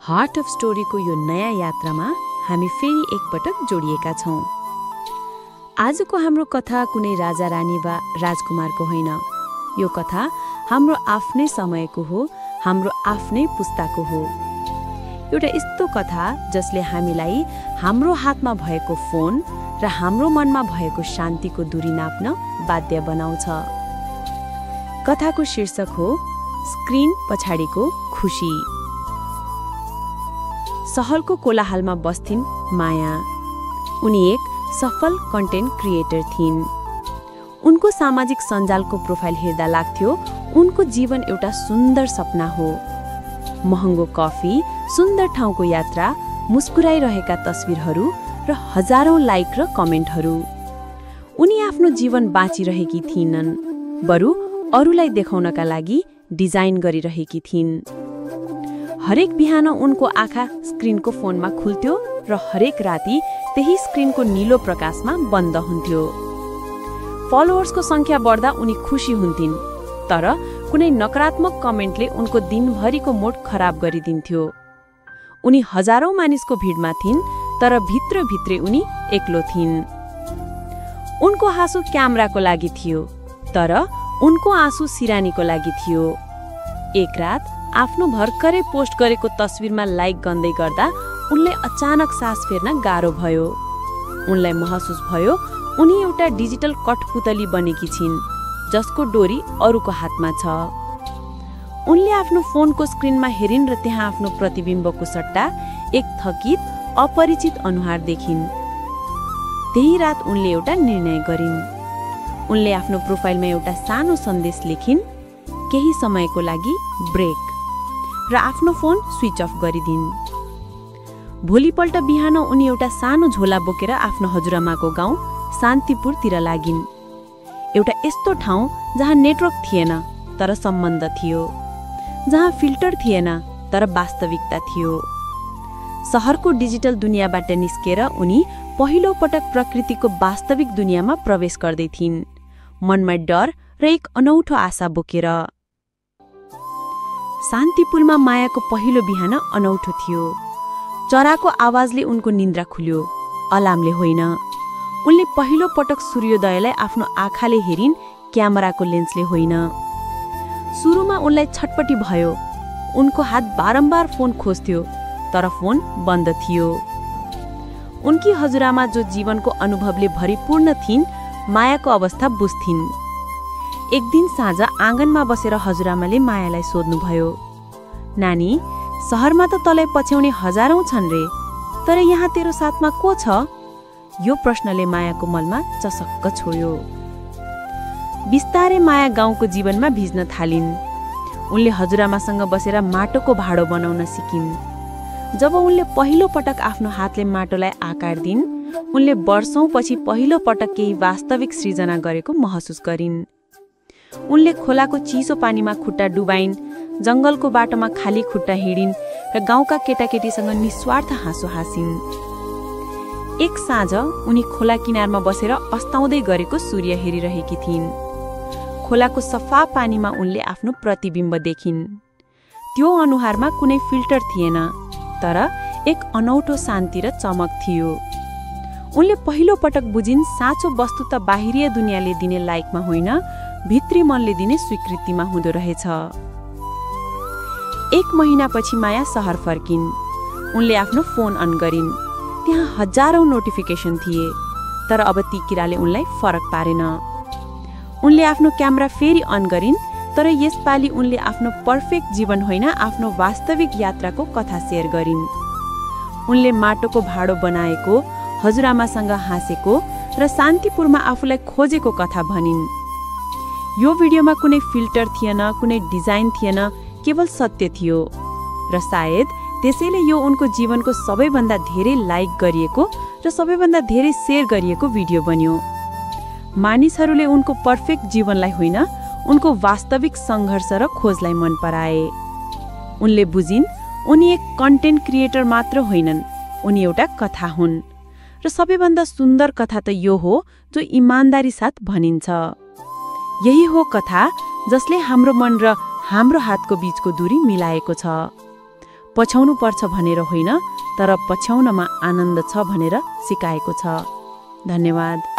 Heart of स्टोरीको यो नयाँ यात्रामा हामी फेरि एकपटक जोडिएका छौं। आजको हाम्रो कथा कुनै राजा रानी वा राजकुमारको होइन। यो कथा हाम्रो आफ्नै समयको हो, हाम्रो आफ्नै पुस्ताको हो। एउटा यस्तो कथा जसले हामीलाई हाम्रो हातमा भएको फोन र हाम्रो मनमा भएको शान्तिको दूरी नाप्न बाध्य बनाउँछ। कथाको शीर्षक हो स्क्रिन पछाडिको खुशी। सहरको कोलाहलमा बस्थिन् माया। उनी एक सफल कन्टेन्ट क्रिएटर थिइन्। उनको सामाजिक सञ्जालको प्रोफाइल हेर्दा लाग्थ्यो उनको जीवन एउटा सुन्दर सपना हो। महँगो कफी, सुन्दर ठाउँको यात्रा, मुस्कुराइरहेका तस्बिरहरू र हजारौं लाइक र कमेन्टहरू। उनी आफ्नो जीवन बाँचिरहेकी थिइनन्, बरु अरूलाई देखाउनका लागि डिजाइन गरिरहेकी थिइन्। हरेक बिहान उनको आँखा स्क्रिनको फोनमा खुल्थ्यो र हरेक राति त्यही स्क्रिनको नीलो प्रकाशमा बन्द हुन्थ्यो। फलोअर्सको संख्या बढ्दा उनी खुसी हुन्थिन्, तर कुनै नकारात्मक कमेन्टले उनको दिनभरिको मोड खराब गरिदिन्थ्यो। उनी हजारौं मानिसको भिडमा थिइन्, तर भित्रभित्रै उनी एक्लो थिइन्। उनको हाँसो क्यामेराको लागि थियो, तर उनको आँसु सिरानीको लागि थियो। एक रात आफ्नो भर्खरै पोस्ट गरेको तस्बिरमा लाइक गर्दै गर्दा उनले अचानक सास फेर्न गाह्रो भयो। उनलाई महसुस भयो उनी एउटा डिजिटल कठपुतली बनेकी छिन्, जसको डोरी अरूको हातमा छ। उनले आफ्नो फोनको स्क्रिनमा हेरिन् र त्यहाँ आफ्नो प्रतिबिम्बको सट्टा एक थकित, अपरिचित अनुहार देखिन्। त्यही रात उनले एउटा निर्णय गरिन्। उनले आफ्नो प्रोफाइलमा एउटा सानो सन्देश लेखिन्, केही समयको लागि ब्रेक, र आफ्नो फोन स्विच अफ गरिदिन्। भोलिपल्ट बिहान उनी एउटा सानो झोला बोकेर आफ्नो हजुरआमाको गाउँ शान्तिपुरतिर लागिन्। एउटा यस्तो ठाउँ जहाँ नेटवर्क थिएन तर सम्बन्ध थियो, जहाँ फिल्टर थिएन तर वास्तविकता थियो। सहरको डिजिटल दुनियाँबाट निस्केर उनी पहिलो पटक प्रकृतिको वास्तविक दुनियाँमा प्रवेश गर्दै थिइन्, मनमा डर र एक अनौठो आशा बोकेर। शान्तिपुरमा मायाको पहिलो बिहान अनौठो थियो। चराको आवाजले उनको निन्द्रा खुल्यो, अलार्मले होइन। उनले पहिलो पटक सूर्योदयलाई आफ्नो आँखाले हेरिन्, क्यामेराको लेन्सले होइन। सुरुमा उनलाई छटपटी भयो। उनको हात बारम्बार फोन खोज्थ्यो, तर फोन बन्द थियो। उनकी हजुरआमा, जो जीवनको अनुभवले भरिपूर्ण थिइन्, मायाको अवस्था बुझ्थिन्। एक दिन साँझ आँगनमा बसेर हजुरआमाले मायालाई सोध्नुभयो, नानी, सहरमा त तँलाई पछ्याउने हजारौं छन् रे, तर यहाँ तेरो साथमा को छ? यो प्रश्नले मायाको मनमा चसक्क छोयो। बिस्तारै माया गाउँको जीवनमा भिज्न थालिन्। उनले हजुरआमासँग बसेर माटोको भाँडो बनाउन सिकिन्। जब उनले पहिलो पटक आफ्नो हातले माटोलाई आकार दिइन्, उनले वर्षौंपछि पहिलो पटक केही वास्तविक सृजना गरेको महसुस गरिन्। उनले खोलाको चिसो पानीमा खुट्टा डुबाइन्, जंगलको बाटोमा खाली खुट्टा हिँडिन् र गाउँका केटाकेटीसँग निस्वार्थ हाँसो हाँसिन्। एक साँझ उनी खोला किनारमा बसेर अस्ताउँदै गरेको सूर्य हेरिरहेकी थिइन्। खोलाको सफा पानीमा उनले आफ्नो प्रतिबिम्ब देखिन्। त्यो अनुहारमा कुनै फिल्टर थिएन, तर एक अनौठो शान्ति र चमक थियो। उनले पहिलो पटक बुझिन्, साँचो वस्तु त बाहिरिया दुनियाँले दिने लाइकमा होइन, भित्री मनले दिने स्वीकृतिमा हुँदो रहेछ। एक महिनापछि माया सहर फर्किन्। उनले आफ्नो फोन अन गरिन्। त्यहाँ हजारौं नोटिफिकेसन थिए, तर अब ती किराले उनलाई फरक पारेन। उनले आफ्नो क्यामेरा फेरि अन गरिन्, तर यसपालि उनले आफ्नो पर्फेक्ट जीवन होइन, आफ्नो वास्तविक यात्राको कथा सेयर गरिन्। उनले माटोको भाँडो बनाएको, हजुरआमासँग हाँसेको र शान्तिपुरमा आफूलाई खोजेको कथा भनिन्। यो भिडियोमा कुनै फिल्टर थिएन, कुनै डिजाइन थिएन, केवल सत्य थियो। र सायद त्यसैले यो उनको जीवनको सबैभन्दा धेरै लाइक गरिएको र सबैभन्दा धेरै सेयर गरिएको भिडियो बन्यो। मानिसहरूले उनको पर्फेक्ट जीवनलाई होइन, उनको वास्तविक सङ्घर्ष र खोजलाई मन पराए। उनले बुझिन्, उनी एक कन्टेन्ट क्रिएटर मात्र होइनन्, उनी एउटा कथा हुन्। र सबैभन्दा सुन्दर कथा त यो हो जो इमानदारी साथ भनिन्छ। यही हो कथा जसले हाम्रो मन र हाम्रो हातको बीचको दूरी मिलाएको छ। पछ्याउनुपर्छ भनेर होइन, तर पछ्याउनमा आनन्द छ भनेर सिकाएको छ। धन्यवाद।